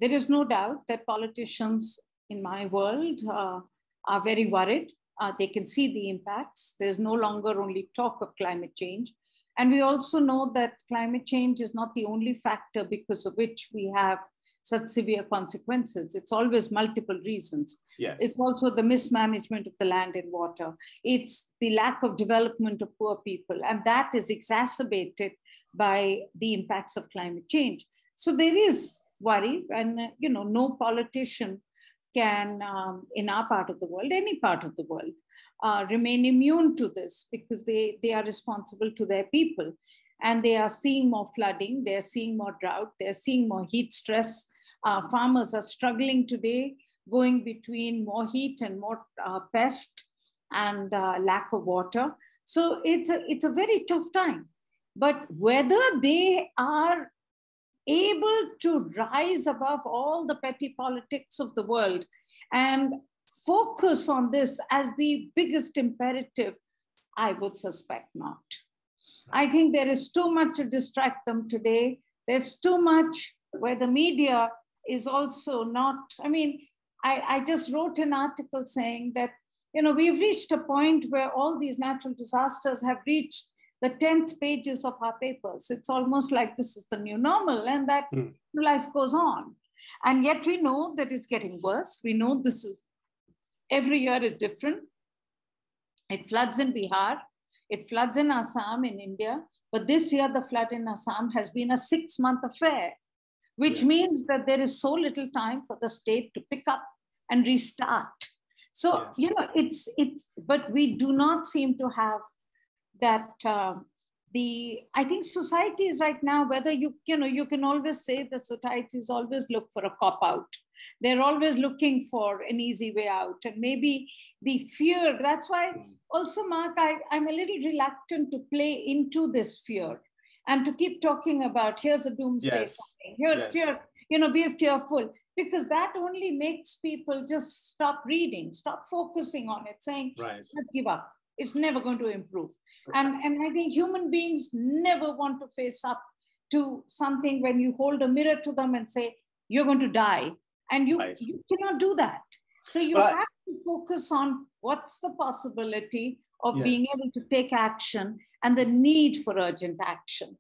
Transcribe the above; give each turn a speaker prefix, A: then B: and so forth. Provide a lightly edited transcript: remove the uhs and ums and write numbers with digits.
A: There is no doubt that politicians in my world are very worried. They can see the impacts. There's no longer only talk of climate change. And we also know that climate change is not the only factor because of which we have such severe consequences. It's always multiple reasons.
B: Yes.
A: It's also the mismanagement of the land and water. It's the lack of development of poor people. And that is exacerbated by the impacts of climate change. So there is worry, and no politician can, in our part of the world, any part of the world, remain immune to this, because they are responsible to their people. And they are seeing more flooding, they're seeing more drought, they're seeing more heat stress. Farmers are struggling today, going between more heat and more pest and lack of water. So it's a very tough time. But whether they are able to rise above all the petty politics of the world and focus on this as the biggest imperative, I would suspect not. I think there is too much to distract them today. There's too much where the media is also not, I just wrote an article saying that, we've reached a point where all these natural disasters have reached the 10th pages of our papers. It's almost like this is the new normal, and that life goes on. And yet we know that it's getting worse. We know every year is different. It floods in Bihar. It floods in Assam in India. But this year, the flood in Assam has been a 6-month affair, which means that there is so little time for the state to pick up and restart. So, but we do not seem to have that I think societies right now, whether you can always say that societies always look for a cop out. They're always looking for an easy way out. And maybe the fear, that's why also, Mark, I'm a little reluctant to play into this fear and to keep talking about here's a doomsday coming. Here, be fearful, because that only makes people just stop reading, stop focusing on it, saying, let's give up. It's never going to improve. And I think human beings never want to face up to something when you hold a mirror to them and say, you're going to die. And you cannot do that. So you have to focus on what's the possibility of being able to take action and the need for urgent action.